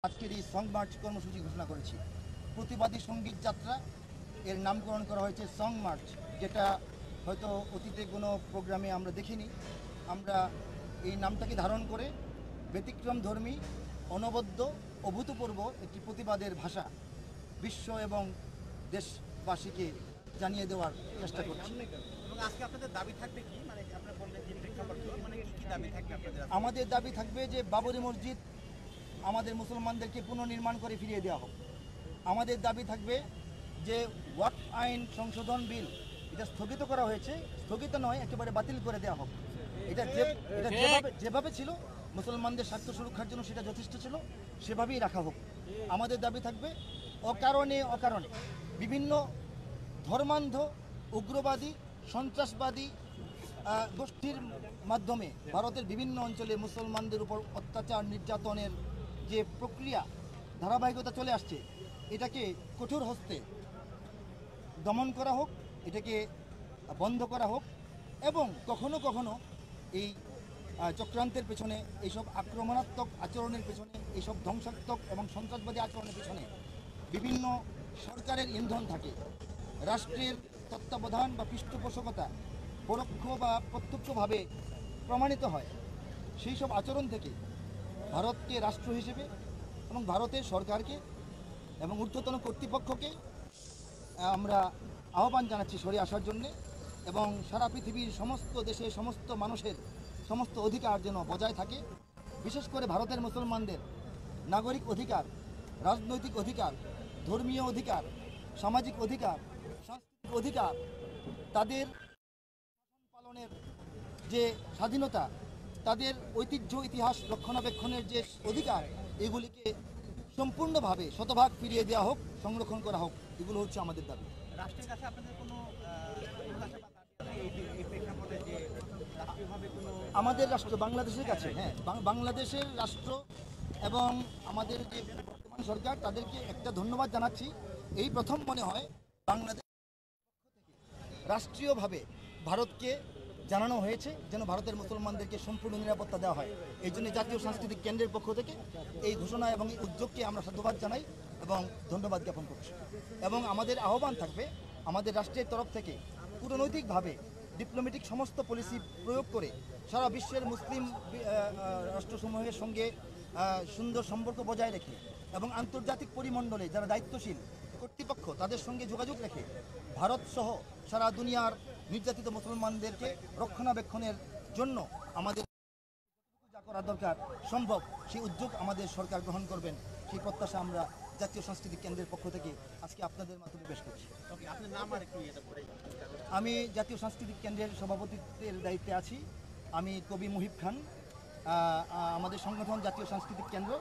আজকের এই song March কর্মসূচি ঘোষণা করেছি। প্রতিবাদী সঙ্গীত যাত্রা এর নামকরণ করা হয়েছে সং মার্চ, যেটা হয়তো অতীতে কোনো প্রোগ্রামে আমরা দেখিনি। আমরা এই নামটাকে ধারণ করে ব্যতিক্রমধর্মী, অনবদ্য, অভূতপূর্ব একটি প্রতিবাদের ভাষা বিশ্ব এবং দেশবাসীকে জানিয়ে দেওয়ার চেষ্টা করছি। এবং আজকে আপনাদের দাবি থাকবে কি, মানে আপনারা বললেন যে প্রেক্ষাপট কি, মানে কি দাবি থাকবে আপনাদের? আমাদের দাবি থাকবে যে বাবরি মসজিদ আমাদের মুসলমানদেরকে পুনর্নির্মাণ করে ফিরিয়ে দেওয়া হোক। আমাদের দাবি থাকবে যে ওয়াকফ আইন সংশোধন বিল এটা স্থগিত করা হয়েছে, স্থগিত নয়, একেবারে বাতিল করে দেওয়া হোক। এটা যেভাবে ছিল মুসলমানদের স্বার্থ সুরক্ষার জন্য সেটা যথেষ্ট ছিল, সেভাবেই রাখা হোক। আমাদের দাবি থাকবে অকারণে বিভিন্ন ধর্মান্ধ, উগ্রবাদী, সন্ত্রাসবাদী গোষ্ঠীর মাধ্যমে ভারতের বিভিন্ন অঞ্চলে মুসলমানদের উপর অত্যাচার নির্যাতনের যে প্রক্রিয়া ধারাবাহিকতা চলে আসছে, এটাকে কঠোর হস্তে দমন করা হোক, এটাকে বন্ধ করা হোক। এবং কখনো কখনো এই চক্রান্তের পেছনে, এইসব আক্রমণাত্মক আচরণের পেছনে, এইসব ধ্বংসাত্মক এবং সন্ত্রাসবাদী আচরণের পেছনে বিভিন্ন সরকারের ইন্ধন থাকে। রাষ্ট্রের তত্ত্বাবধান বা পৃষ্ঠপোষকতা পরোক্ষ বা প্রত্যক্ষভাবে প্রমাণিত হয়। সেই সব আচরণ থেকে ভারতকে রাষ্ট্র হিসেবে এবং ভারতের সরকারকে এবং ঊর্ধ্বতন কর্তৃপক্ষকে আমরা আহ্বান জানাচ্ছি সরে আসার জন্যে, এবং সারা পৃথিবীর সমস্ত দেশে সমস্ত মানুষের সমস্ত অধিকার যেন বজায় থাকে। বিশেষ করে ভারতের মুসলমানদের নাগরিক অধিকার, রাজনৈতিক অধিকার, ধর্মীয় অধিকার, সামাজিক অধিকার, সাংস্কৃতিক অধিকার, তাদের পালনের যে স্বাধীনতা, তাদের ঐতিহ্য ইতিহাস রক্ষণাবেক্ষণের যে অধিকার, এগুলিকে সম্পূর্ণভাবে শতভাগ ফিরিয়ে দেওয়া হোক, সংরক্ষণ করা হোক। এগুলো হচ্ছে আমাদের দাবি। রাষ্ট্রের কাছে আপনাদের কোনো এই প্রেক্ষাপটে যে রাষ্ট্রীয়ভাবে কোনো আমাদের রাষ্ট্র বাংলাদেশের কাছে, হ্যাঁ, বাংলাদেশের রাষ্ট্র এবং আমাদের যে বর্তমান সরকার, তাদেরকে একটা ধন্যবাদ জানাচ্ছি। এই প্রথম মনে হয় বাংলাদেশ রাষ্ট্রীয়ভাবে ভারতকে জানানো হয়েছে যেন ভারতের মুসলমানদেরকে সম্পূর্ণ নিরাপত্তা দেওয়া হয়। এই জন্য জাতীয় সাংস্কৃতিক কেন্দ্রের পক্ষ থেকে এই ঘোষণা এবং এই উদ্যোগকে আমরা সাধুবাদ জানাই এবং ধন্যবাদ জ্ঞাপন করছি। এবং আমাদের আহ্বান থাকবে আমাদের রাষ্ট্রের তরফ থেকে কূটনৈতিকভাবে ডিপ্লোম্যাটিক সমস্ত পলিসি প্রয়োগ করে সারা বিশ্বের মুসলিম রাষ্ট্রসমূহের সঙ্গে সুন্দর সম্পর্ক বজায় রেখে এবং আন্তর্জাতিক পরিমণ্ডলে যারা দায়িত্বশীল কর্তৃপক্ষ তাদের সঙ্গে যোগাযোগ রেখে ভারত সহ সারা দুনিয়ার নির্যাতিত মুসলমানদেরকে রক্ষণাবেক্ষণের জন্য আমাদের যা করা দরকার সম্ভব সেই উদ্যোগ আমাদের সরকার গ্রহণ করবেন, সেই প্রত্যাশা আমরা জাতীয় সাংস্কৃতিক কেন্দ্রের পক্ষ থেকে আজকে আপনাদের মাধ্যমে পেশ করছি। আপনার নাম আর একটু আমি জাতীয় সাংস্কৃতিক কেন্দ্রের সভাপতিত্বের দায়িত্বে আছি। আমি কবি মুহিব খান। আমাদের সংগঠন জাতীয় সাংস্কৃতিক কেন্দ্র।